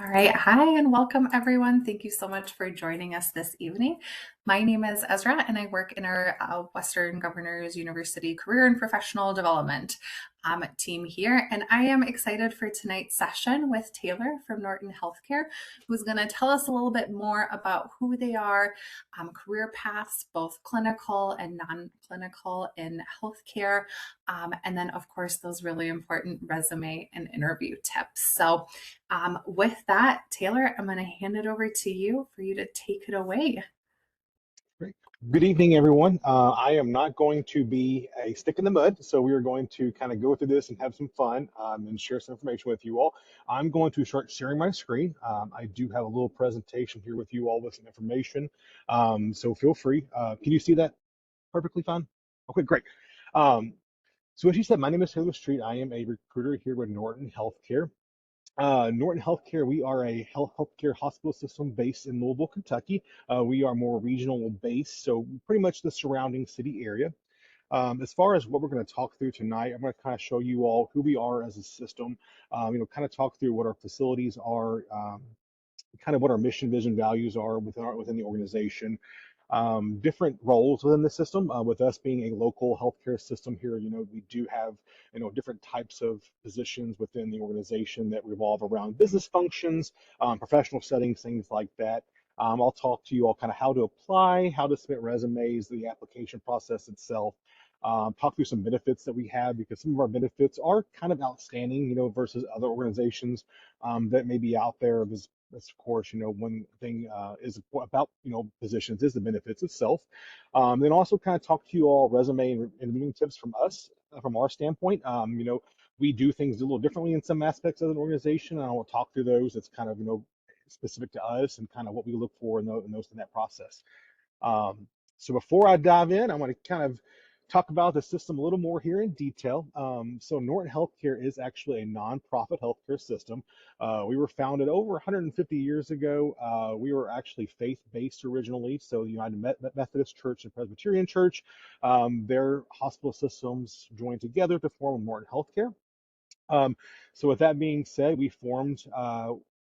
All right. Hi, and welcome everyone. Thank you so much for joining us this evening. My name is Ezra, and I work in our Western Governors University Career and Professional Development team here. And I am excited for tonight's session with Taylor from Norton Healthcare, who's going to tell us a little bit more about who they are, career paths, both clinical and non clinical in healthcare, and then, of course, those really important resume and interview tips. With that, Taylor, I'm going to hand it over to you for you to take it away. Great. Good evening, everyone. I am not going to be a stick in the mud, so we are going to kind of go through this and have some fun and share some information with you all. I'm going to start sharing my screen. I do have a little presentation here with you all with some information, so feel free. Can you see that perfectly fine? Okay, great. Um, so as you said, my name is Taylor Street. I am a recruiter here with Norton Healthcare. Norton Healthcare, we are a healthcare hospital system based in Louisville, Kentucky. We are more regional based, so pretty much the surrounding city area. As far as what we're going to talk through tonight, I'm going to kind of show you all who we are as a system, kind of talk through what our facilities are, kind of what our mission, vision, values are within the organization. Different roles within the system. With us being a local healthcare system here, we do have different types of positions within the organization that revolve around business functions, professional settings, things like that. I'll talk to you all kind of how to apply, how to submit resumes, the application process itself. Talk through some benefits that we have because some of our benefits are kind of outstanding, versus other organizations that may be out there. That's of course, one thing is about, positions is the benefits itself. Then also kind of talk to you all resume and interviewing tips from us, from our standpoint. We do things a little differently in some aspects of an organization, and I will talk through those. It's kind of, specific to us and kind of what we look for in that process. Um, so before I dive in, I want to kind of talk about the system a little more here in detail. So Norton Healthcare is actually a nonprofit healthcare system. We were founded over 150 years ago. We were actually faith-based originally, so the United Methodist Church and Presbyterian Church, their hospital systems joined together to form Norton Healthcare. Um, so with that being said, we formed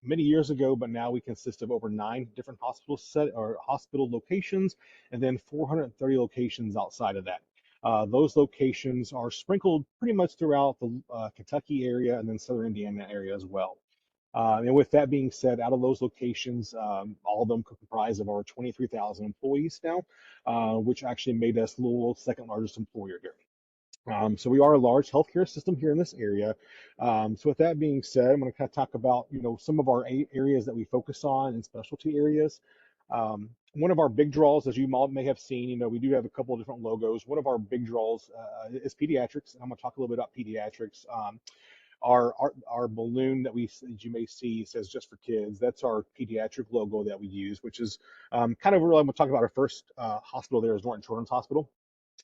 many years ago, but now we consist of over 9 different hospital locations, and then 430 locations outside of that. Those locations are sprinkled pretty much throughout the Kentucky area and then Southern Indiana area as well. And with that being said, out of those locations, all of them comprise of our 23,000 employees now, which actually made us Louisville's second largest employer here. So we are a large healthcare system here in this area. So with that being said, I'm going to kind of talk about, some of our areas that we focus on and specialty areas. One of our big draws, as you all may have seen, we do have a couple of different logos. One of our big draws is pediatrics. I'm going to talk a little bit about pediatrics. Our balloon that you may see says just for kids. That's our pediatric logo that we use, which is kind of really, I'm going to talk about our first hospital there is Norton Children's Hospital.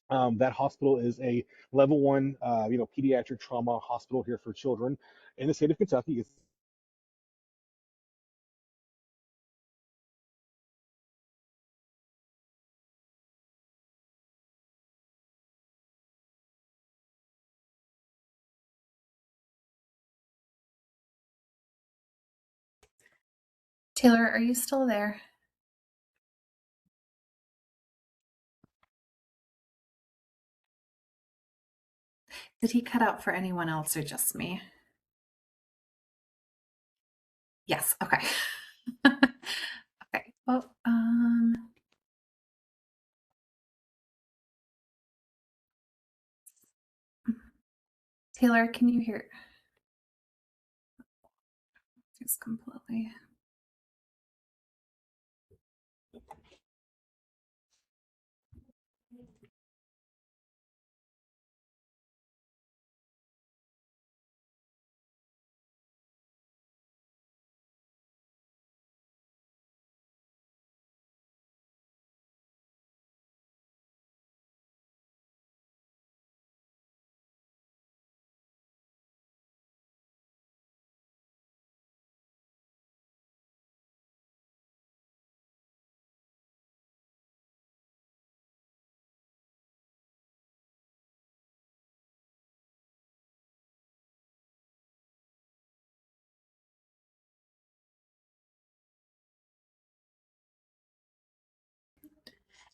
That hospital is a level 1, pediatric trauma hospital here for children in the state of Kentucky. It's Taylor, are you still there? Did he cut out for anyone else or just me? Yes. Okay. Okay. Well, Taylor, can you hear? Just completely.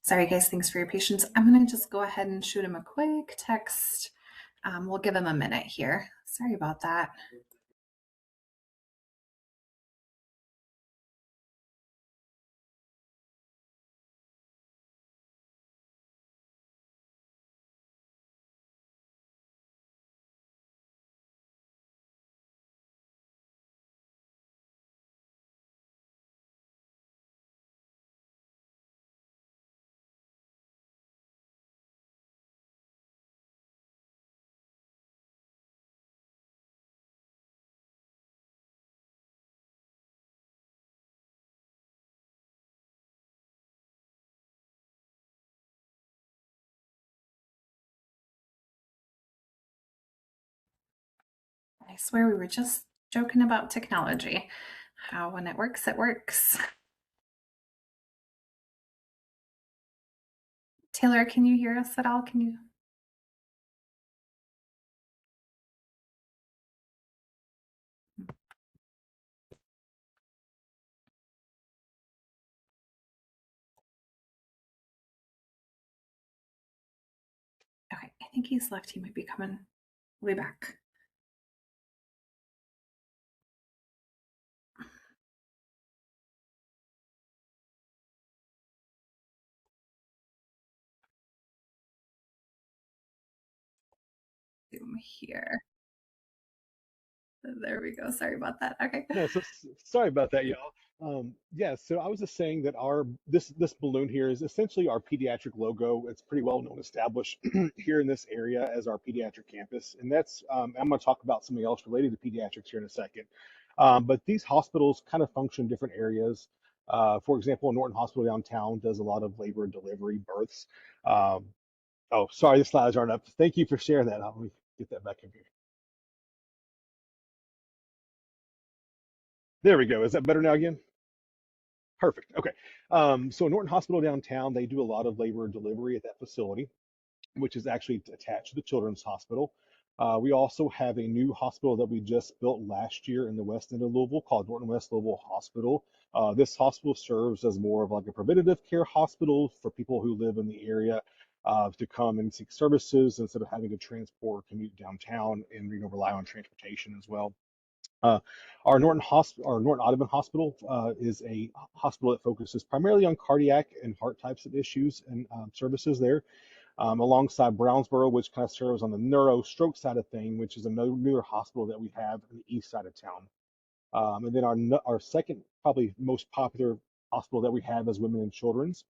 Sorry, guys. Thanks for your patience. I'm going to just go ahead and shoot him a quick text. We'll give him a minute here. Sorry about that. I swear we were just joking about technology. How when it works, it works. Taylor, can you hear us at all? Can you? Okay, I think he's left. He might be coming way back. Zoom here. There we go. Sorry about that. Okay. No, so sorry about that, y'all. Yeah, so I was just saying that our this balloon here is essentially our pediatric logo. It's pretty well known, established here in this area as our pediatric campus, and that's I'm going to talk about something else related to pediatrics here in a second. But these hospitals kind of function in different areas. For example, Norton Hospital downtown does a lot of labor and delivery births. Um, oh, sorry, the slides aren't up. Thank you for sharing that. Let me get that back in here. There we go. Is that better now again? Perfect. Okay. So Norton Hospital downtown, they do a lot of labor and delivery at that facility, which is actually attached to the Children's Hospital. We also have a new hospital that we just built last year in the west end of Louisville called Norton West Louisville Hospital. This hospital serves as more of like a preventative care hospital for people who live in the area to come and seek services instead of having to transport or commute downtown and rely on transportation as well. Uh, our Norton Audubon Hospital is a hospital that focuses primarily on cardiac and heart types of issues and services there, alongside Brownsboro, which kind of serves on the neuro stroke side of thing, which is a newer hospital that we have on the east side of town. And then our second, probably most popular hospital that we have is Women and Children's.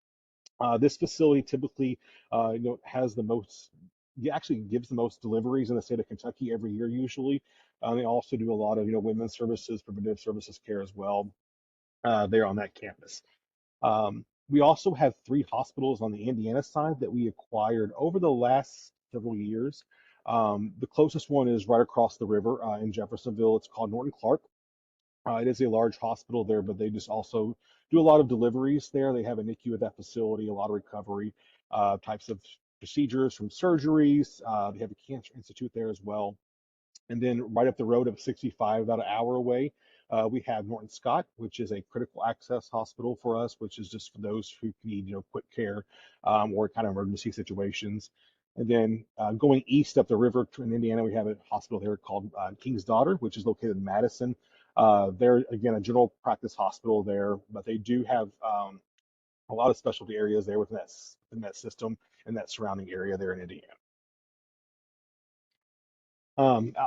This facility typically, has the most, actually gives the most deliveries in the state of Kentucky every year usually. They also do a lot of, women's services, preventive services care as well there on that campus. We also have three hospitals on the Indiana side that we acquired over the last several years. The closest one is right across the river in Jeffersonville. It's called Norton Clark. It is a large hospital there, but they just also do a lot of deliveries there. They have a NICU at that facility, a lot of recovery types of procedures from surgeries. They have a cancer institute there as well. And then right up the road of 65, about an hour away, we have Norton Scott, which is a critical access hospital for us, which is just for those who need, quick care or kind of emergency situations. And then going east up the river in Indiana, we have a hospital there called King's Daughter, which is located in Madison. They're again a general practice hospital there, but they do have a lot of specialty areas there within that system and that surrounding area there in Indiana.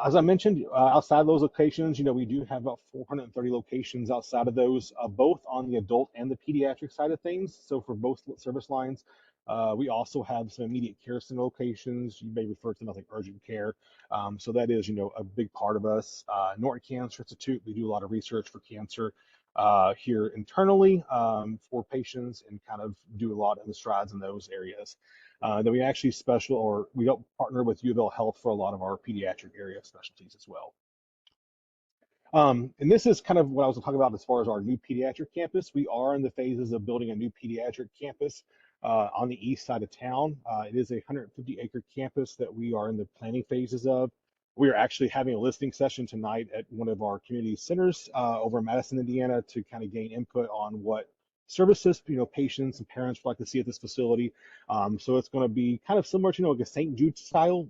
As I mentioned, outside those locations, we do have about 430 locations outside of those, both on the adult and the pediatric side of things. So for both service lines, we also have some immediate care center locations. You may refer to them as like urgent care. So that is, a big part of us. Norton Cancer Institute, we do a lot of research for cancer here internally for patients and kind of do a lot of the strides in those areas. Then we actually we don't partner with U of L Health for a lot of our pediatric area specialties as well. And this is kind of what I was talking about as far as our new pediatric campus. We are in the phases of building a new pediatric campus on the east side of town. It is a 150-acre campus that we are in the planning phases of. We are actually having a listening session tonight at one of our community centers over in Madison, Indiana, to kind of gain input on what services, patients and parents would like to see at this facility. So it's going to be kind of similar to, like a St. Jude style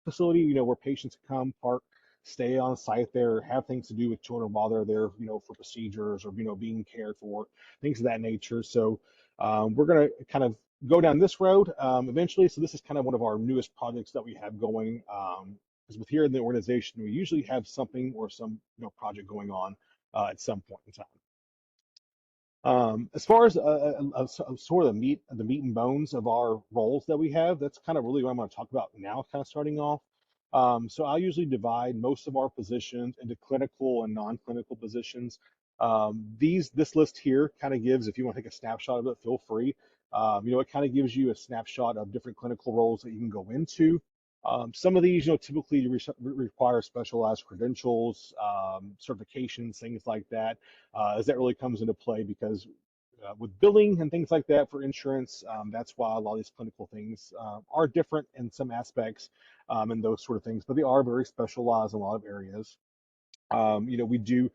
facility, where patients come, park, stay on site there, have things to do with children while they're there, for procedures or, being cared for, things of that nature. So we're going to kind of go down this road eventually. So this is kind of one of our newest projects that we have going. Because with here in the organization, we usually have something or some project going on at some point in time. As far as sort of the meat and bones of our roles that we have, that's kind of really what I'm going to talk about now, kind of starting off. So I usually divide most of our positions into clinical and non-clinical positions. This list here kind of gives, if you want to take a snapshot of it, feel free. It kind of gives you a snapshot of different clinical roles that you can go into. Some of these, typically require specialized credentials, certifications, things like that, as that really comes into play because with billing and things like that for insurance, that's why a lot of these clinical things are different in some aspects and those sort of things, but they are very specialized in a lot of areas. We do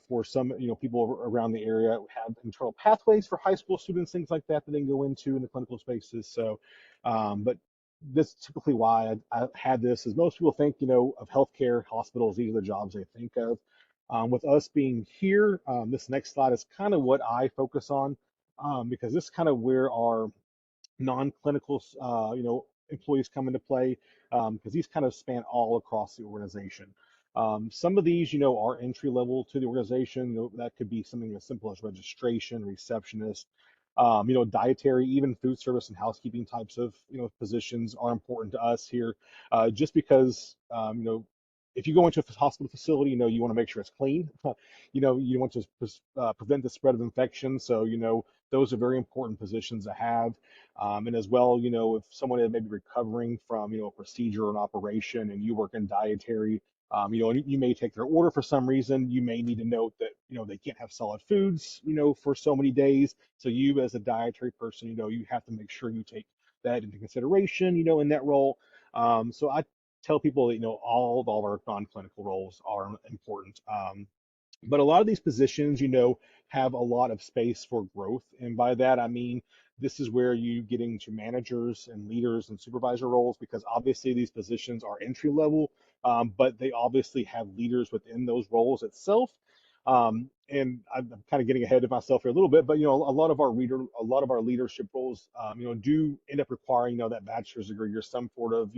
for some, people around the area have internal pathways for high school students, things like that they can go into in the clinical spaces. So, but this is typically why I had this, is most people think, of healthcare, hospitals, these are the jobs they think of. With us being here, this next slide is kind of what I focus on because this is kind of where our non-clinical, employees come into play because these kind of span all across the organization. Some of these, are entry level to the organization. That could be something as simple as registration, receptionist, dietary, even food service and housekeeping types of, positions are important to us here, just because, if you go into a hospital facility, you want to make sure it's clean. You want to prevent the spread of infection. So, those are very important positions to have. And as well, if someone is maybe recovering from, a procedure or an operation and you work in dietary, and you may take their order for some reason, you may need to note that, they can't have solid foods, for so many days. So you as a dietary person, you have to make sure you take that into consideration, in that role. So I tell people that, all of our non-clinical roles are important. But a lot of these positions, have a lot of space for growth. And by that, I mean, this is where you get into managers and leaders and supervisor roles because obviously these positions are entry level, but they obviously have leaders within those roles itself. And I'm kind of getting ahead of myself here a little bit, but a lot of our leadership roles, do end up requiring, that bachelor's degree or some sort of,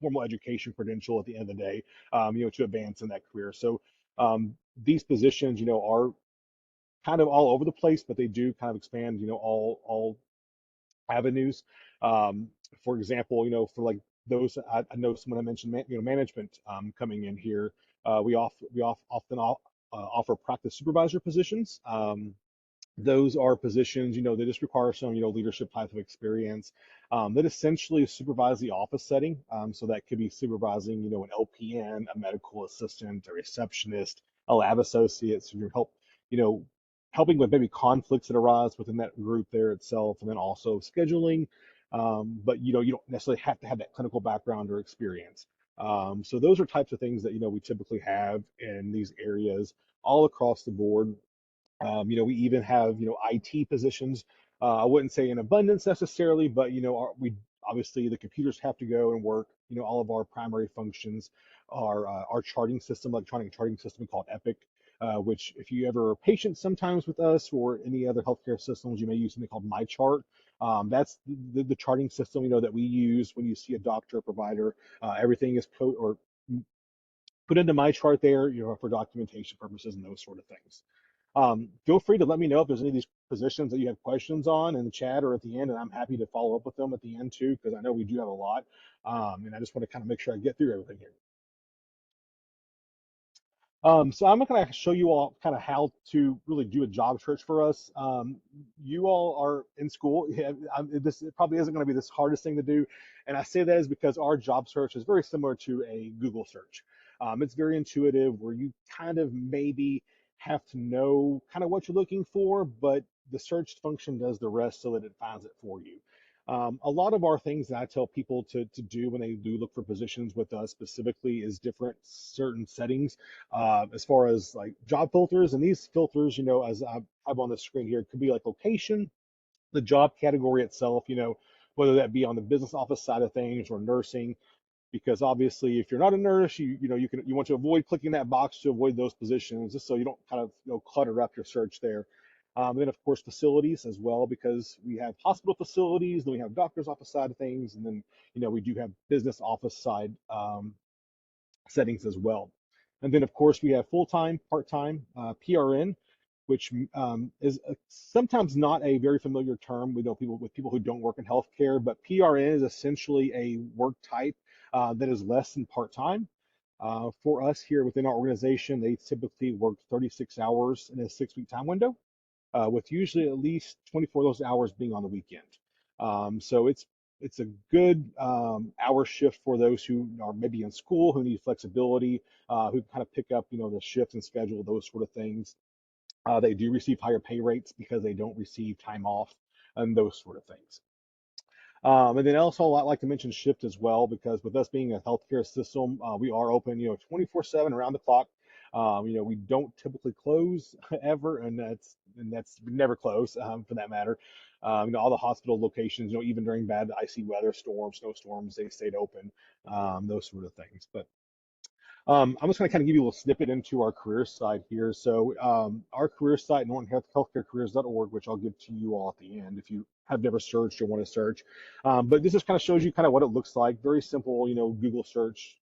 formal education credential at the end of the day, to advance in that career. So these positions, are kind of all over the place, but they do kind of expand, all avenues. Um, for example, for like those, I know someone I mentioned, management coming in here. We offer practice supervisor positions. Those are positions, that just require some, leadership type of experience that essentially supervise the office setting. So that could be supervising, an LPN, a medical assistant, a receptionist, a lab associate, so you help, you know, helping with maybe conflicts that arise within that group there itself, and then also scheduling. But you don't necessarily have to have that clinical background or experience. So those are types of things that we typically have in these areas all across the board. We even have, IT positions. I wouldn't say in abundance necessarily, but we obviously the computers have to go and work. All of our primary functions are our charting system, electronic charting system called Epic, which if you ever are patient sometimes with us or any other healthcare systems, you may use something called MyChart. That's the charting system, that we use when you see a doctor or provider. Everything is code or put into MyChart there, for documentation purposes and those sort of things. Feel free to let me know if there's any of these positions that you have questions on in the chat or at the end, and I'm happy to follow up with them at the end too, because I know we do have a lot. And I just want to kind of make sure I get through everything here. So I'm going to show you all kind of how to really do a job search for us. You all are in school. Yeah, this probably isn't going to be this hardest thing to do. And I say that is because our job search is very similar to a Google search. It's very intuitive where you kind of maybe have to know kind of what you're looking for, but the search function does the rest so that it finds it for you. A lot of our things that I tell people to do when they do look for positions with us specifically is different certain settings as far as like job filters. And these filters, as I have on the screen here, it could be like location, the job category itself, whether that be on the business office side of things or nursing, because obviously if you're not a nurse, you want to avoid clicking that box to avoid those positions, just so you don't kind of clutter up your search there. Then of course facilities as well, because we have hospital facilities, then we have doctor's office side of things, and then we do have business office side settings as well. And then, of course, we have full-time, part-time, PRN, which is sometimes not a very familiar term. We know people who don't work in healthcare, but PRN is essentially a work type that is less than part-time. For us here within our organization, they typically work 36 hours in a 6-week time window, with usually at least 24 of those hours being on the weekend. So it's a good hour shift for those who are maybe in school, who need flexibility, who kind of pick up the shift and schedule, those sort of things. They do receive higher pay rates because they don't receive time off and those sort of things. And then also I like to mention shift as well, because with us being a healthcare system, we are open, 24/7 around the clock. We don't typically close ever, and that's we never close for that matter. All the hospital locations, even during bad icy weather, storms, snowstorms, they stayed open, those sort of things. But I'm just going to kind of give you a little snippet into our career site here. So our career site, Norton Healthcarecareers.org, which I'll give to you all at the end if you have never searched or want to search. But this just kind of shows you kind of what it looks like. Very simple, Google search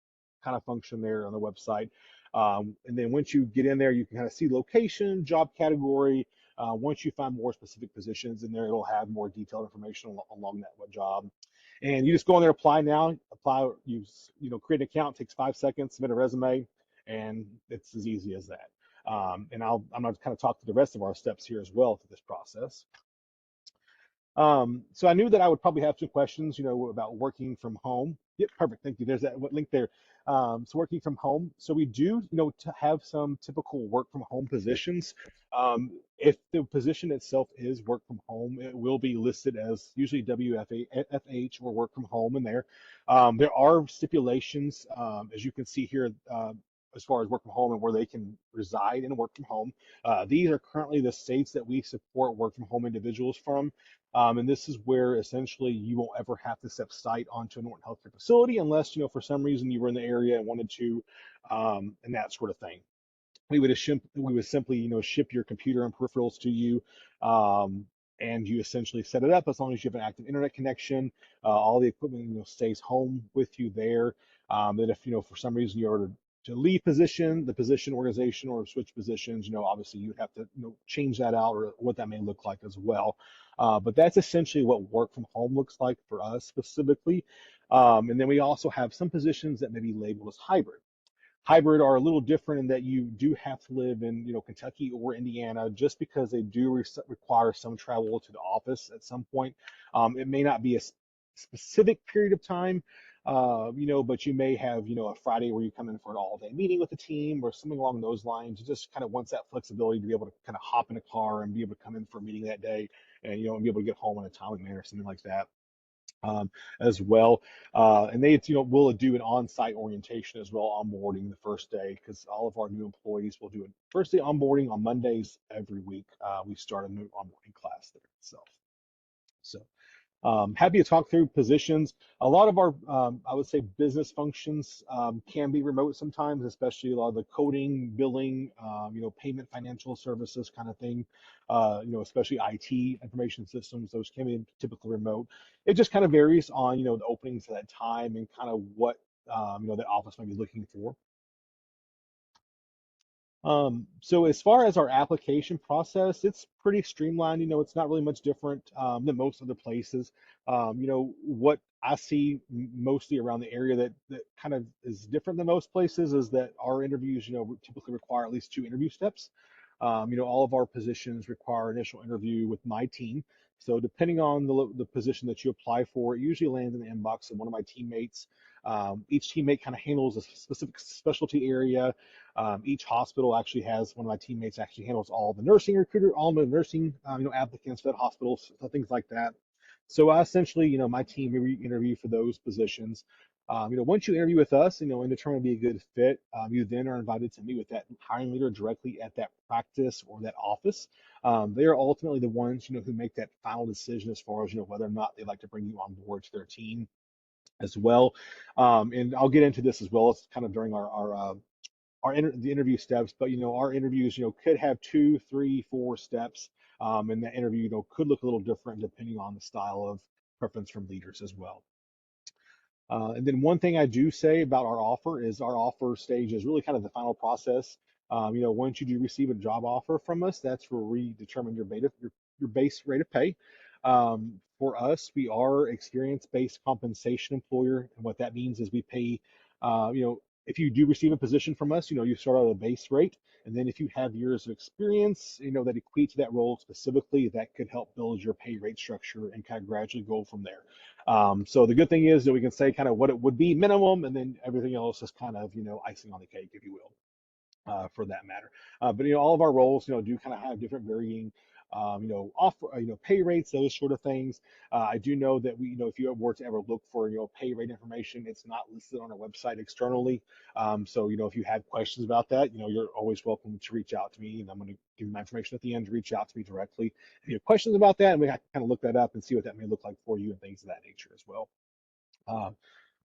kind of function there on the website. And then once you get in there, you can kind of see location, job category. Once you find more specific positions in there, it'll have more detailed information along that job. And you just go in there, apply now, apply, create an account, takes 5 seconds, submit a resume, and it's as easy as that. I'm going to kind of talk to the rest of our steps here as well through this process. So I knew that I would probably have some questions, about working from home. Yep, perfect. Thank you. There's that link there. So working from home. So we do, to have some typical work from home positions. If the position itself is work from home, it will be listed as usually WFH or work from home in there. There are stipulations, as you can see here, as far as work from home and where they can reside and work from home. These are currently the states that we support work from home individuals from. And this is where essentially you won't ever have to step site onto a Norton Healthcare facility unless, for some reason you were in the area and wanted to, and that sort of thing. We would simply, ship your computer and peripherals to you, and you essentially set it up as long as you have an active internet connection. All the equipment, stays home with you there. Then if, for some reason you were to leave the position organization, or switch positions, obviously you'd have to, change that out, or what that may look like as well. But that's essentially what work from home looks like for us specifically. And then we also have some positions that may be labeled as hybrid. Hybrid are a little different in that you do have to live in, Kentucky or Indiana, just because they do require some travel to the office at some point. It may not be a specific period of time, but you may have, a Friday where you come in for an all-day meeting with the team or something along those lines. You just kind of wants that flexibility to be able to kind of hop in a car and be able to come in for a meeting that day, and and be able to get home in a timely manner, something like that. As well. And they, will do an on-site orientation as well, onboarding the first day, because all of our new employees will do a first day onboarding on Mondays every week. We start a new onboarding class there itself. So happy to talk through positions. A lot of our, I would say, business functions can be remote sometimes, especially a lot of the coding, billing, payment, financial services kind of thing. Especially IT, information systems, those can be typically remote. It just kind of varies on, the openings at that time and kind of what, the office might be looking for. So as far as our application process, it's pretty streamlined. It's not really much different than most other places. What I see mostly around the area that kind of is different than most places is that our interviews, typically require at least 2 interview steps. All of our positions require initial interview with my team. So depending on the position that you apply for, it usually lands in the inbox of one of my teammates. Each teammate kind of handles a specific specialty area. Each hospital actually has one of my teammates actually handles all the nursing applicants for that hospital, so things like that. So I essentially, my team, we interview for those positions. Once you interview with us, and determine to be a good fit, you then are invited to meet with that hiring leader directly at that practice or that office. They are ultimately the ones, who make that final decision as far as, whether or not they'd like to bring you on board to their team as well. And I'll get into this as well as kind of during the interview steps. But our interviews, could have two, three, four steps, and that interview, could look a little different depending on the style of preference from leaders as well. And then one thing I do say about our offer is our offer stage is really kind of the final process. Once you do receive a job offer from us, that's where we determine your base rate of pay. For us, we are experience-based compensation employer, and what that means is we pay, if you do receive a position from us, you start out at a base rate, and then if you have years of experience, that equate to that role specifically, that could help build your pay rate structure and kind of gradually go from there. So the good thing is that we can say kind of what it would be minimum, and then everything else is kind of, icing on the cake, if you will, for that matter. But all of our roles, do kind of have different varying, offer, pay rates, those sort of things. I do know that if you were to ever look for, pay rate information, it's not listed on our website externally. So, if you have questions about that, you're always welcome to reach out to me, and I'm going to give you my information at the end to reach out to me directly if you have questions about that, and we can kind of look that up and see what that may look like for you and things of that nature as well. Um,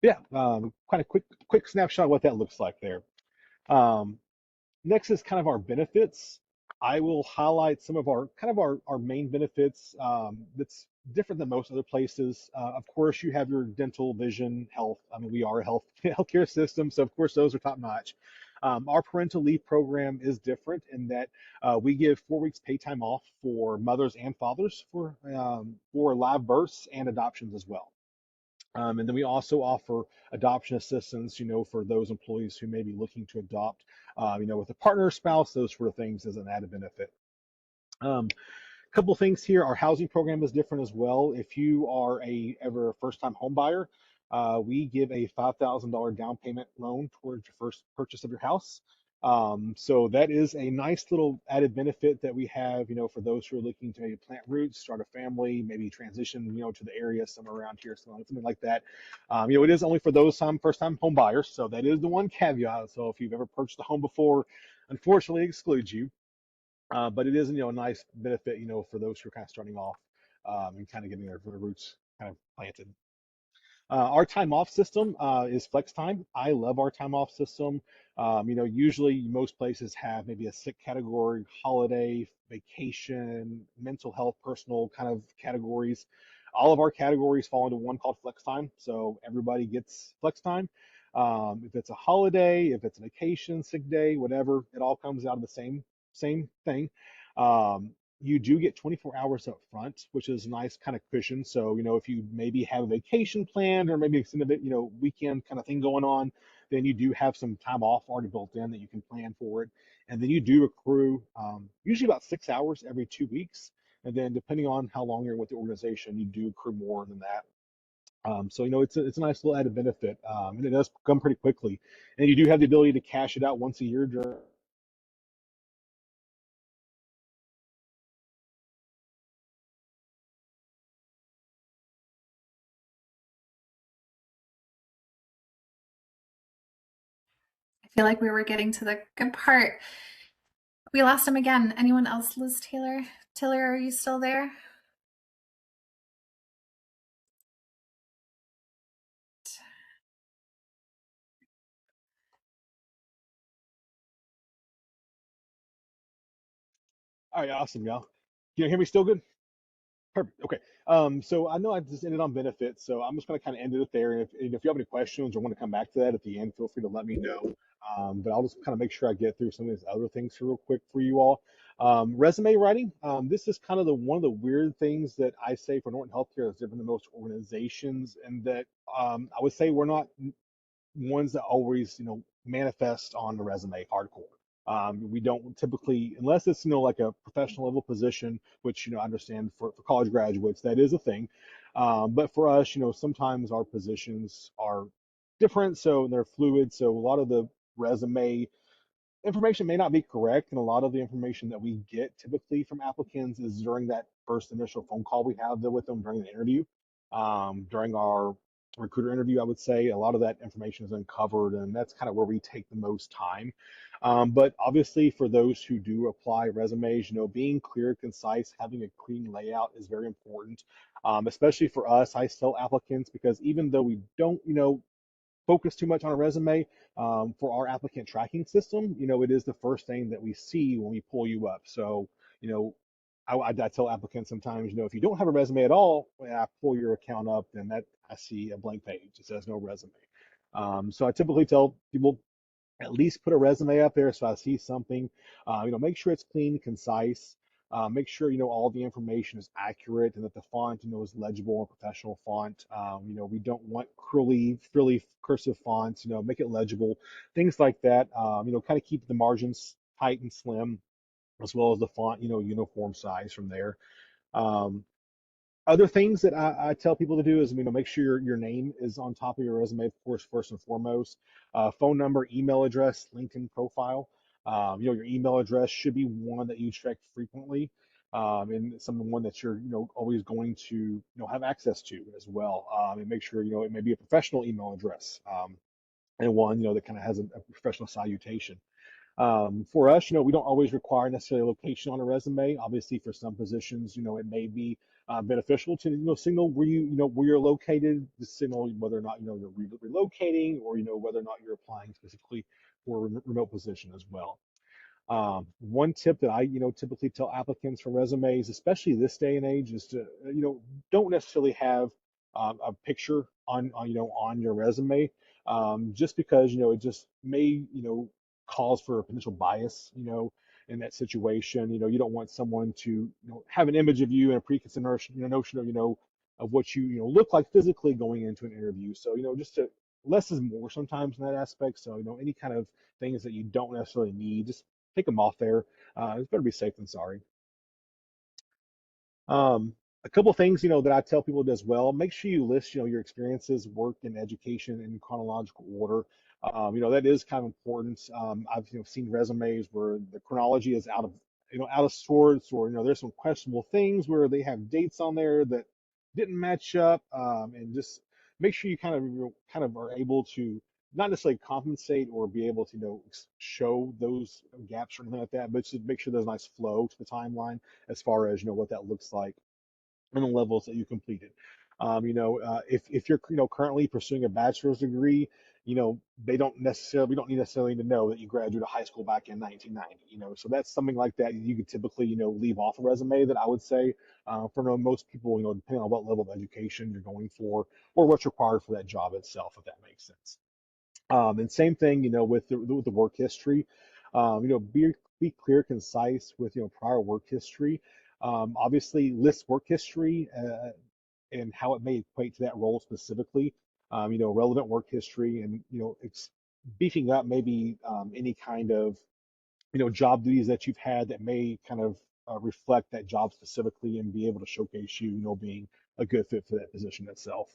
yeah, kind of quick snapshot of what that looks like there. Um, Next is kind of our benefits. I will highlight some of our main benefits that's different than most other places. Of course, you have your dental, vision, health. I mean, we are a healthcare system, so of course those are top notch. Our parental leave program is different in that we give 4 weeks pay time off for mothers and fathers for live births and adoptions as well. And then we also offer adoption assistance, for those employees who may be looking to adopt, with a partner, spouse, those sort of things as an added benefit. Couple things here. Our housing program is different as well. If you are ever a first-time home buyer, we give a $5,000 down payment loan towards your first purchase of your house. So that is a nice little added benefit that we have, for those who are looking to maybe plant roots, start a family, maybe transition, to the area somewhere around here, something like that. It is only for those first-time home buyers, so that is the one caveat. So if you've ever purchased a home before, unfortunately, it excludes you. But it is, a nice benefit, for those who are kind of starting off and kind of getting their roots kind of planted. Our time off system is flex time. I love our time off system. Usually most places have maybe a sick category, holiday, vacation, mental health, personal kind of categories. All of our categories fall into one called flex time, so everybody gets flex time. If it's a holiday, if it's a vacation, sick day, whatever, it all comes out of the same thing. You do get 24 hours up front, which is a nice kind of cushion. So, if you maybe have a vacation planned or maybe extended, weekend kind of thing going on, then you do have some time off already built in that you can plan for it. And then you do accrue usually about 6 hours every 2 weeks. And then depending on how long you're with the organization, you do accrue more than that. So, it's a nice little added benefit. And it does come pretty quickly. And you do have the ability to cash it out once a year during. I feel like we were getting to the good part. We lost him again. Anyone else lose Taylor? Taylor, are you still there? All right, awesome, y'all. Can you hear me still good? Perfect. Okay. So I know I just ended on benefits, so I'm just going to kind of end it there. And if you have any questions or want to come back to that at the end, feel free to let me know. But I'll just kind of make sure I get through some of these other things real quick for you all. Resume writing. This is kind of one of the weird things that I say for Norton Healthcare is different than most organizations, and that I would say we're not ones that always, manifest on the resume hardcore. We don't typically, unless it's, like a professional level position, which, I understand for college graduates, that is a thing. But for us, sometimes our positions are different, so they're fluid. So a lot of the resume information may not be correct, and a lot of the information that we get typically from applicants is during that first initial phone call we have with them during the interview. During our recruiter interview, I would say a lot of that information is uncovered, and that's kind of where we take the most time. But obviously, for those who do apply resumes, being clear, concise, having a clean layout is very important. Especially for us, I tell applicants because even though we don't, focus too much on a resume, for our applicant tracking system, it is the first thing that we see when we pull you up. So, you know, I tell applicants sometimes, if you don't have a resume at all, when I pull your account up, then that I see a blank page. It says no resume. So I typically tell people at least put a resume up there so I see something. Make sure it's clean, concise. Make sure all the information is accurate and that the font is legible and professional font. We don't want frilly cursive fonts. Make it legible, things like that. Kind of keep the margins tight and slim, as well as the font uniform size from there. Um, Other things that I tell people to do is, make sure your name is on top of your resume, of course, first and foremost. Phone number, email address, LinkedIn profile. Your email address should be one that you check frequently, and one that you're, always going to, have access to as well. And make sure, it may be a professional email address, and one, that kind of has a professional salutation. For us, we don't always require necessarily location on a resume. Obviously, for some positions, it may be beneficial to signal where you're located, to signal whether or not you're relocating, or whether or not you're applying specifically for a remote position as well. One tip that I, typically tell applicants for resumes, especially this day and age, is to, don't necessarily have a picture on your resume, just because, it just may, cause for a potential bias, in that situation. You don't want someone to, have an image of you and a preconceived notion of, of what you, look like physically going into an interview. So, just to less is more sometimes in that aspect. So, any kind of things that you don't necessarily need, just take them off there. It's better be safe than sorry. Um, a couple things, that I tell people as well. Make sure you list, your experiences, work, and education in chronological order. That is kind of important. I've, seen resumes where the chronology is out of sorts, or there's some questionable things where they have dates on there that didn't match up, and just make sure you kind of are able to not necessarily compensate or be able to, show those gaps or anything like that, but just make sure there's a nice flow to the timeline as far as what that looks like and the levels that you completed. If you're currently pursuing a bachelor's degree, we don't need necessarily to know that you graduated high school back in 1990. So that's something like that you could typically leave off a resume, that I would say, for most people, depending on what level of education you're going for or what's required for that job itself, if that makes sense. And same thing, with the work history. Be clear, concise with prior work history. Obviously, list work history, and how it may equate to that role specifically. Relevant work history, and beefing up maybe any kind of job duties that you've had that may kind of reflect that job specifically, and be able to showcase you, being a good fit for that position itself.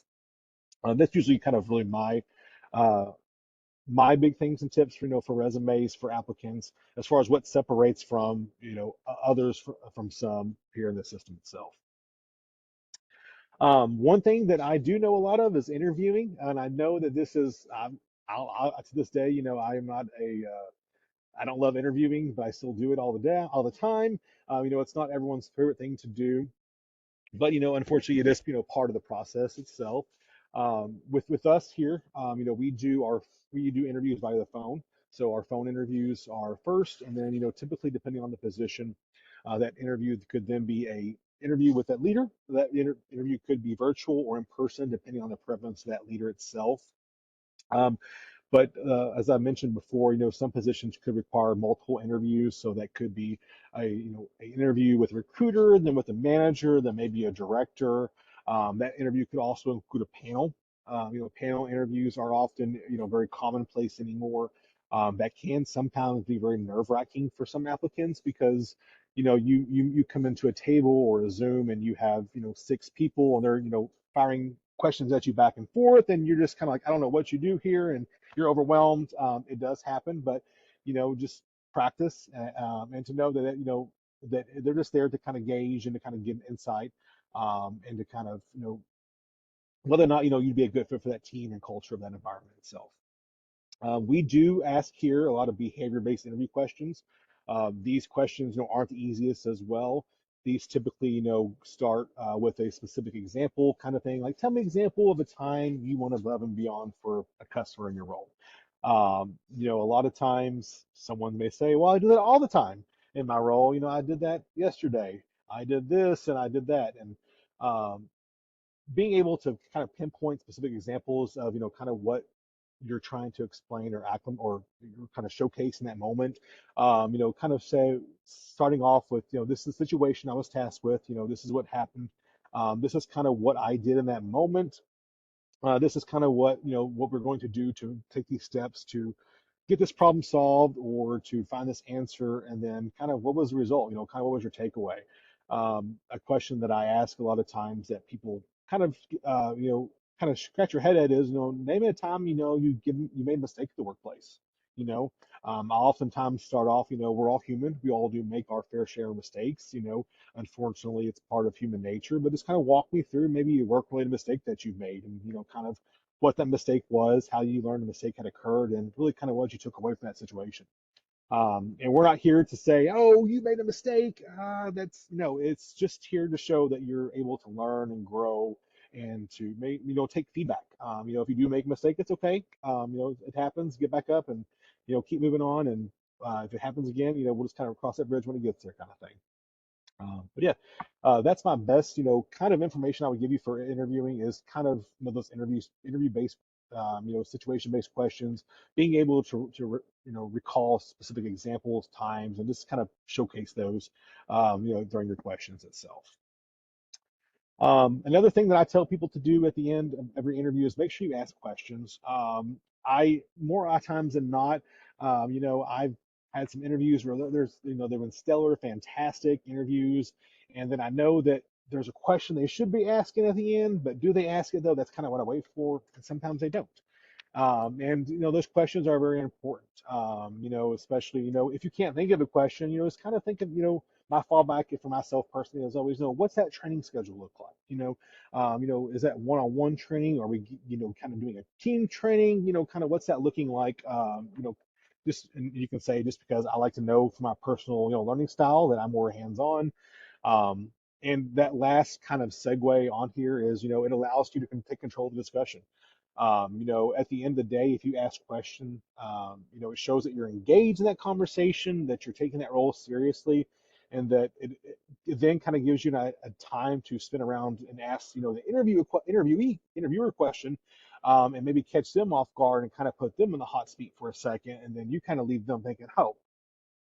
That's usually kind of really uh, my big things and tips for resumes for applicants, as far as what separates from others from some here in the system itself. One thing that I do know a lot of is interviewing, and I know that this is to this day, I am not I don't love interviewing, but I still do it all the time. It's not everyone's favorite thing to do, but unfortunately, it is part of the process itself. With us here, we do interviews via the phone. So our phone interviews are first, and then typically, depending on the position, that interview could then be a interview with that leader. That interview could be virtual or in person, depending on the preference of that leader itself. Um, but as I mentioned before, some positions could require multiple interviews. So that could be an interview with a recruiter, then with a manager, then maybe a director. That interview could also include a panel. Panel interviews are often, very commonplace anymore. That can sometimes be very nerve-wracking for some applicants, because, you come into a table or a Zoom, and you have, six people, and they're, firing questions at you back and forth, and you're just kind of like, I don't know what you do here, and you're overwhelmed. It does happen, but just practice, and to know that that they're just there to kind of gauge and to kind of give insight, and to kind of, whether or not, you'd be a good fit for that team and culture of that environment itself. We do ask here a lot of behavior-based interview questions. These questions, aren't the easiest as well. These typically, start with a specific example kind of thing. Like, tell me an example of a time you went above and beyond for a customer in your role. A lot of times someone may say, well, I do that all the time in my role. I did that yesterday. I did this and I did that. And being able to kind of pinpoint specific examples of, kind of what you're trying to explain or acclimate or you're kind of showcase in that moment. Kind of say, starting off with, this is the situation I was tasked with, this is what happened. This is kind of what I did in that moment. This is kind of what we're going to do to take these steps to get this problem solved or to find this answer. And then kind of what was the result, kind of what was your takeaway? A question that I ask a lot of times that people kind of, kind of scratch your head at is, name a time, you made a mistake at the workplace. You know, I oftentimes start off, we're all human. We all do make our fair share of mistakes. Unfortunately, it's part of human nature, but just kind of walk me through maybe a work-related mistake that you've made and, kind of what that mistake was, how you learned the mistake had occurred, and really kind of what you took away from that situation. And we're not here to say, oh, you made a mistake. That's no, it's just here to show that you're able to learn and grow and to make, take feedback. If you do make a mistake, it's okay. It happens. Get back up and, keep moving on. And if it happens again, we'll just kind of cross that bridge when it gets there, kind of thing. But yeah, that's my best, kind of information I would give you for interviewing is kind of, those interview-based, situation-based questions, being able to recall specific examples, times, and just kind of showcase those, during your questions itself. Another thing that I tell people to do at the end of every interview is make sure you ask questions. I more times than not, I've had some interviews where there's, they've been stellar, fantastic interviews, and then I know that there's a question they should be asking at the end, but do they ask it though? That's kind of what I wait for, and sometimes they don't. And those questions are very important. Especially if you can't think of a question, just kind of think of my fallback for myself personally is always what's that training schedule look like? Is that one-on-one training? Are we kind of doing a team training? Kind of what's that looking like? Just and you can say just because I like to know from my personal learning style that I'm more hands-on. And that last kind of segue on here is, it allows you to take control of the discussion. At the end of the day, if you ask a question, it shows that you're engaged in that conversation, that you're taking that role seriously, and that it then kind of gives you a time to spin around and ask, the interviewer question, and maybe catch them off guard and kind of put them in the hot seat for a second, and then you kind of leave them thinking, oh,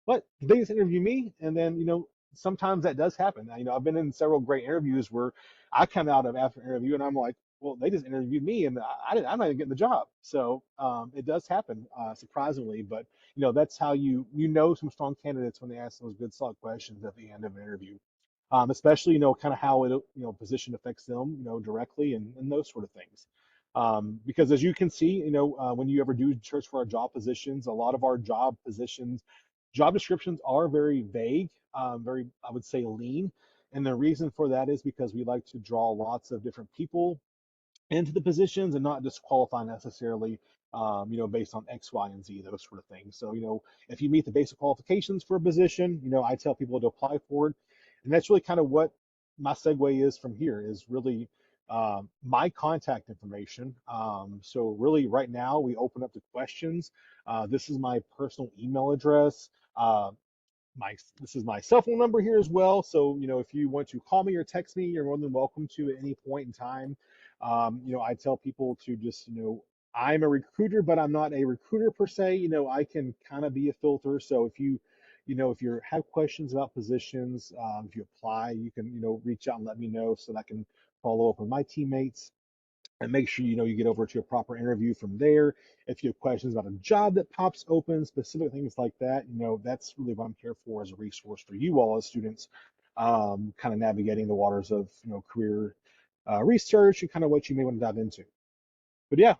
what? Did they just interview me? And then, sometimes that does happen. I've been in several great interviews where I come out of after an interview and I'm like, well, they just interviewed me and I'm not even getting the job. So it does happen, surprisingly, but that's how some strong candidates when they ask those good solid questions at the end of an interview. Especially, kind of how it, position affects them, directly and those sort of things. Because as you can see, when you ever do search for our job positions, a lot of our job descriptions are very vague, very, I would say, lean. And the reason for that is because we like to draw lots of different people into the positions and not disqualify necessarily, based on X, Y, and Z, those sort of things. So, if you meet the basic qualifications for a position, I tell people to apply for it. And that's really kind of what my segue is from here is really my contact information. So really right now we open up to questions. This is my personal email address. This is my cell phone number here as well. So, if you want to call me or text me, you're more than welcome to at any point in time. I tell people to just, I'm a recruiter, but I'm not a recruiter per se. I can kind of be a filter. So if you have questions about positions, if you apply, you can, reach out and let me know so that I can follow up with my teammates and make sure you get over to a proper interview from there. If you have questions about a job that pops open, specific things like that, that's really what I'm here for as a resource for you all as students, kind of navigating the waters of career research and kind of what you may want to dive into. But yeah,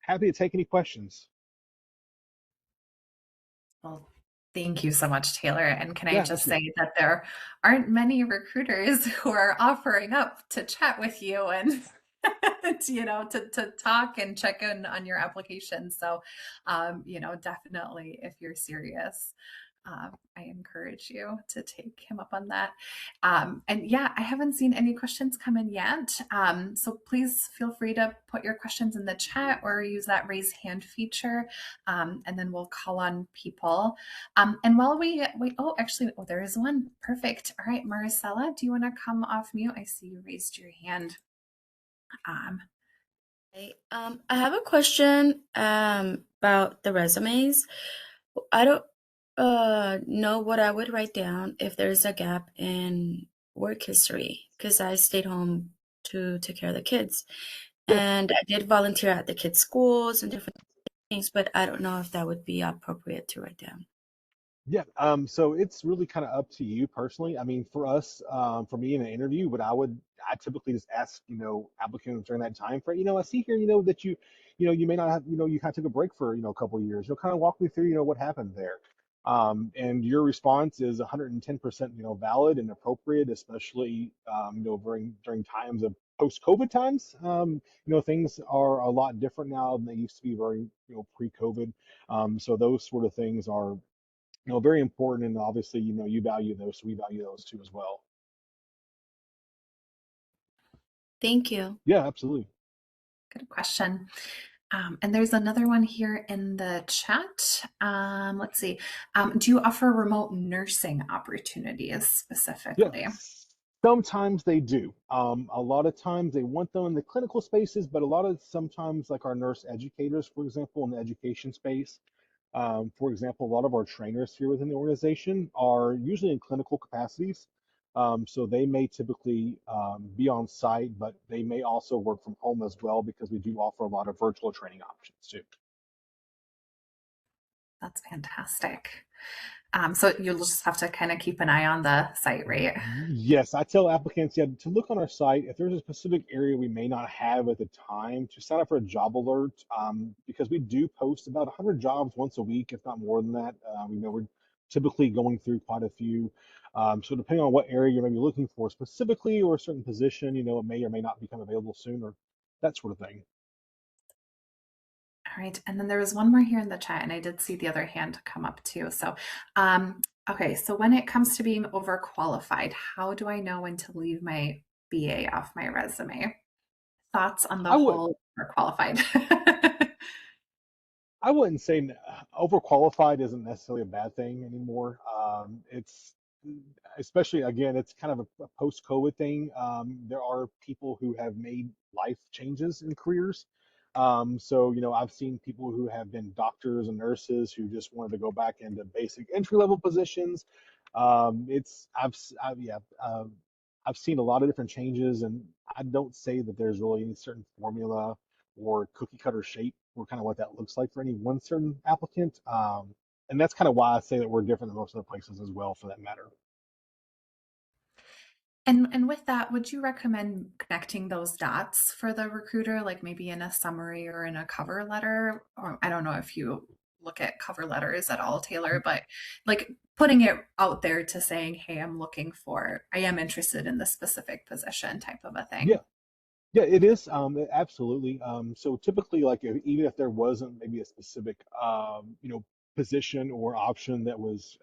happy to take any questions. Well, Thank you so much, Taylor. And can I Yeah, just absolutely. say that there aren't many recruiters who are offering up to chat with you and to talk and check in on your application. So, definitely if you're serious, I encourage you to take him up on that. And yeah, I haven't seen any questions come in yet. So please feel free to put your questions in the chat or use that raise hand feature. And then we'll call on people. And while we wait, there is one. Perfect. All right, Maricela, do you want to come off mute? I see you raised your hand. Um, Hey, I have a question about the resumes. I don't know what I would write down if there's a gap in work history because I stayed home to take care of the kids. Yeah. And I did volunteer at the kids' schools and different things, but I don't know if that would be appropriate to write down. Yeah, so it's really kind of up to you personally. I mean, for us, for me in an interview, I typically just ask, applicants during that time frame, I see here, that you may not have, you kind of took a break for, a couple of years. You'll kind of walk me through, what happened there. And your response is 110%, valid and appropriate, especially, during times of post-COVID times. Things are a lot different now than they used to be very, pre-COVID. So those sort of things are very important. And obviously, you value those, so we value those too as well. Thank you. Yeah, absolutely. Good question. And there's another one here in the chat. Let's see. Do you offer remote nursing opportunities specifically? Yes. Sometimes they do. A lot of times they want them in the clinical spaces, but a lot of sometimes, like our nurse educators, for example, in the education space, for example, a lot of our trainers here within the organization are usually in clinical capacities. So they may typically be on site, but they may also work from home as well because we do offer a lot of virtual training options too. That's fantastic. So you'll just have to kind of keep an eye on the site, right? Yes, I tell applicants, yeah, to look on our site. If there's a specific area we may not have at the time, to sign up for a job alert, because we do post about 100 jobs once a week, if not more than that. We're typically going through quite a few. So depending on what area you're maybe looking for specifically or a certain position, it may or may not become available soon or that sort of thing. All right. And then there was one more here in the chat, and I did see the other hand come up too. So, okay. So when it comes to being overqualified, how do I know when to leave my BA off my resume? Thoughts on the I would whole overqualified? I wouldn't say overqualified isn't necessarily a bad thing anymore. It's especially again, it's kind of a post-COVID thing. There are people who have made life changes in careers. So I've seen people who have been doctors and nurses who just wanted to go back into basic entry-level positions. Yeah, I've seen a lot of different changes, and I don't say that there's really any certain formula or cookie cutter shape or kind of what that looks like for any one certain applicant. And that's kind of why I say that we're different than most other places as well, for that matter. And with that, would you recommend connecting those dots for the recruiter, like maybe in a summary or in a cover letter? Or I don't know if you look at cover letters at all, Taylor, but like putting it out there to saying, hey, I am interested in this specific position type of a Yeah, thing. yeah, it is. Absolutely. So typically, like even if there wasn't maybe a specific, position or option that was,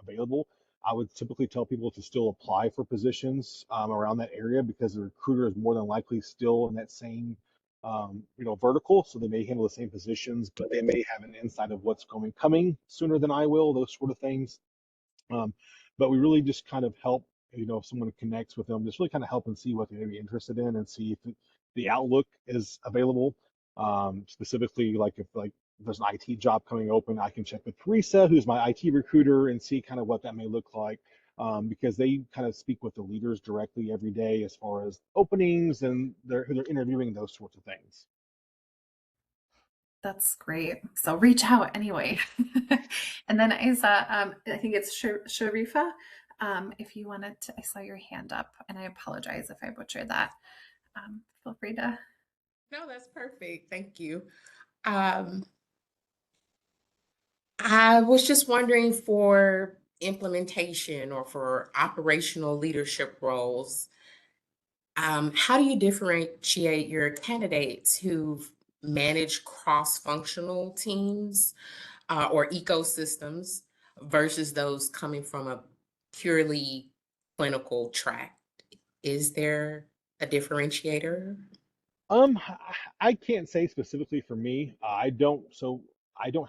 available, I would typically tell people to still apply for positions around that area because the recruiter is more than likely still in that same, vertical. So they may handle the same positions, but they may have an insight of what's coming sooner than I will. Those sort of things. Um, but we really just kind of help, if someone connects with them, just really kind of help and see what they may be interested in and see if the outlook is available. Specifically, like if there's an IT job coming open, I can check with Teresa, who's my IT recruiter, and see kind of what that may look like. Because they kind of speak with the leaders directly every day as far as openings and they're interviewing those sorts of things. That's great. So reach out anyway. And then Isa, I think it's Sharifa. If you wanted to, I saw your hand up, and I apologize if I butchered that. Feel free to. No, that's perfect. Thank you. Um, I was just wondering for implementation or for operational leadership roles, how do you differentiate your candidates who've managed cross-functional teams or ecosystems versus those coming from a purely clinical track? Is there a differentiator? I can't say specifically for me. I don't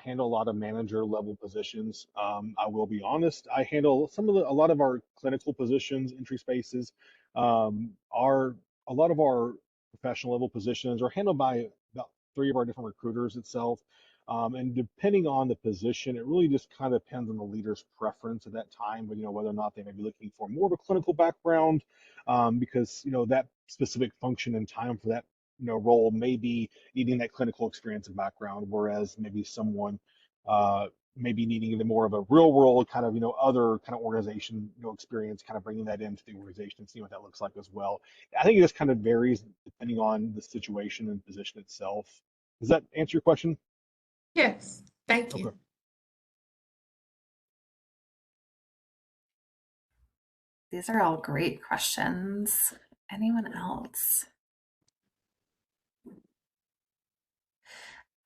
handle a lot of manager level positions. I will be honest. I handle a lot of our clinical positions, entry spaces. Our A lot of our professional level positions are handled by about three of our different recruiters itself. And depending on the position, it really just kind of depends on the leader's preference at that time, but whether or not they may be looking for more of a clinical background, because that specific function and time for that role may be needing that clinical experience and background, whereas maybe someone uh, maybe needing the more of a real world kind of other kind of organization experience, kind of bringing that into the organization and seeing what that looks like as well. I think it just kind of varies depending on the situation and position itself. Does that answer your question? Yes, thank Okay. you. These are all great questions. Anyone else?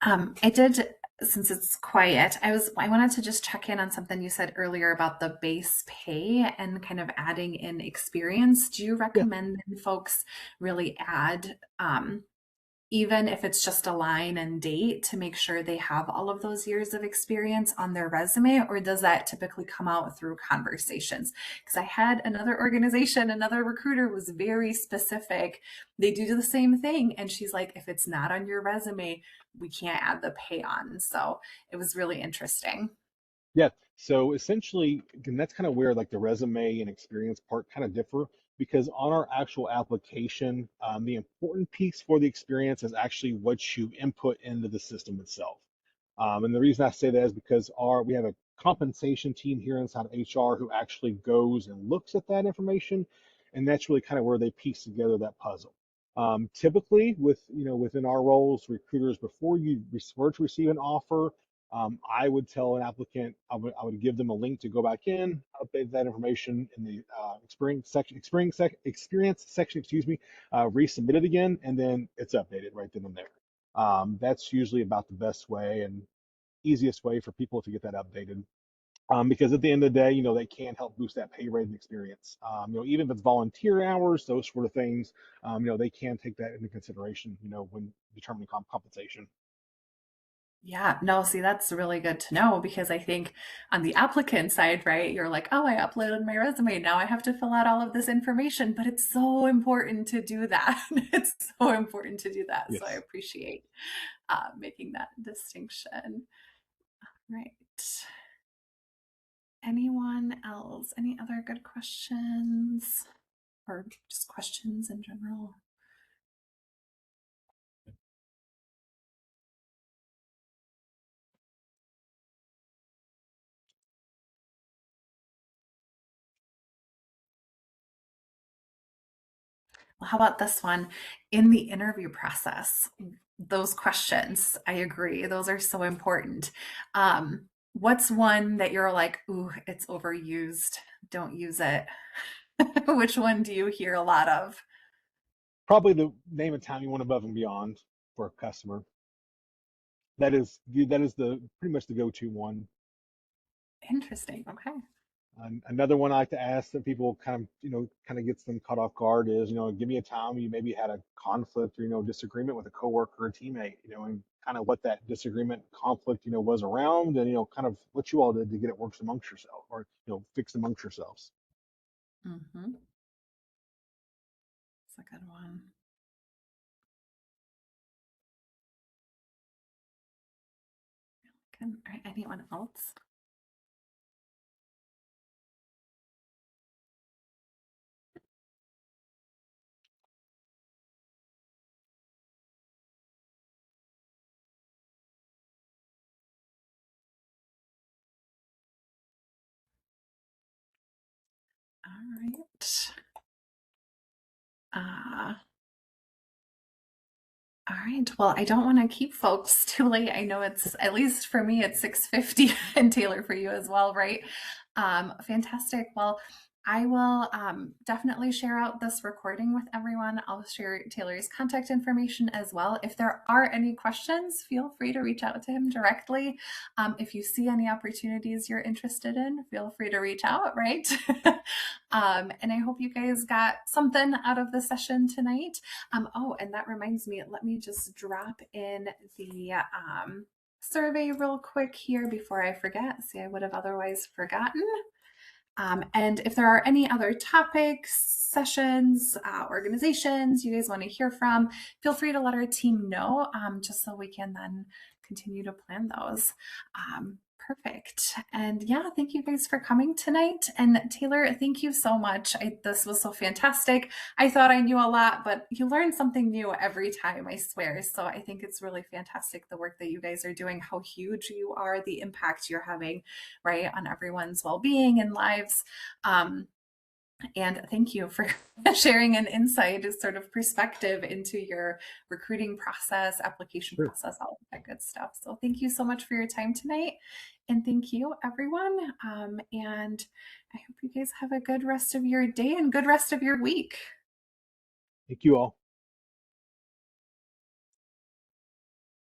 I did, since it's quiet, I wanted to just check in on something you said earlier about the base pay and kind of adding in experience. Do you Yeah. recommend that folks really add, even if it's just a line and date, to make sure they have all of those years of experience on their resume, or does that typically come out through conversations? Because I had another organization, another recruiter was very specific. They do the same thing, and she's like, if it's not on your resume, we can't add the pay on. So it was really interesting. Yeah. So essentially, and that's kind of where like the resume and experience part kind of differ, because on our actual application, the important piece for the experience is actually what you input into the system itself. And the reason I say that is because we have a compensation team here inside of HR who actually goes and looks at that information, and that's really kind of where they piece together that puzzle. Typically, within our roles, recruiters, before you were to receive an offer, I would tell an applicant, I would give them a link to go back in, update that information in the experience section, excuse me, resubmit it again, and then it's updated right then and there. That's usually about the best way and easiest way for people to get that updated. Because at the end of the day, they can help boost that pay rate and experience. Even if it's volunteer hours, those sort of things, they can take that into consideration, when determining compensation. Yeah, no, see, that's really good to know because I think on the applicant side, right, you're like, oh, I uploaded my resume. Now I have to fill out all of this information, but it's so important to do that. It's so important to do that. So I Yes. appreciate making that distinction. Right. Anyone else? Any other good questions or just questions in general? Well, how about this one? In the interview process, those questions, I agree, those are so important. What's one that you're like, ooh, it's overused, don't use it? Which one do you hear a lot of? Probably the name of time you went above and beyond for a customer. That is the pretty much the go-to one. Interesting. Okay. Another one I like to ask that people kind of gets them caught off guard is, give me a time you maybe had a conflict or disagreement with a coworker or teammate, and kind of what that disagreement conflict was around, and kind of what you all did to get it works amongst yourself, or fixed amongst yourselves. Mm-hmm. It's a good one. Good. All right, anyone else? All right. Uh, All right. Well, I don't want to keep folks too late. I know it's, at least for me, it's 6:50 and Taylor for you as well, right? Fantastic. Well, I will definitely share out this recording with everyone. I'll share Taylor's contact information as well. If there are any questions, feel free to reach out to him directly. If you see any opportunities you're interested in, feel free to reach out, right? And I hope you guys got something out of the session tonight. Oh, and that reminds me, let me just drop in the survey real quick here before I forget. See, I would have otherwise forgotten. And if there are any other topics, sessions, organizations you guys want to hear from, feel free to let our team know, just so we can then continue to plan those. Perfect. And yeah, thank you guys for coming tonight. And Taylor, thank you so much. This was so fantastic. I thought I knew a lot, but you learn something new every time, I swear. So I think it's really fantastic the work that you guys are doing, how huge you are, the impact you're having, right, on everyone's well-being and lives. And thank you for sharing an insight, sort of perspective into your recruiting process, application process, all of that good stuff. So thank you so much for your time tonight. And thank you, everyone. And I hope you guys have a good rest of your day and good rest of your week. Thank you all.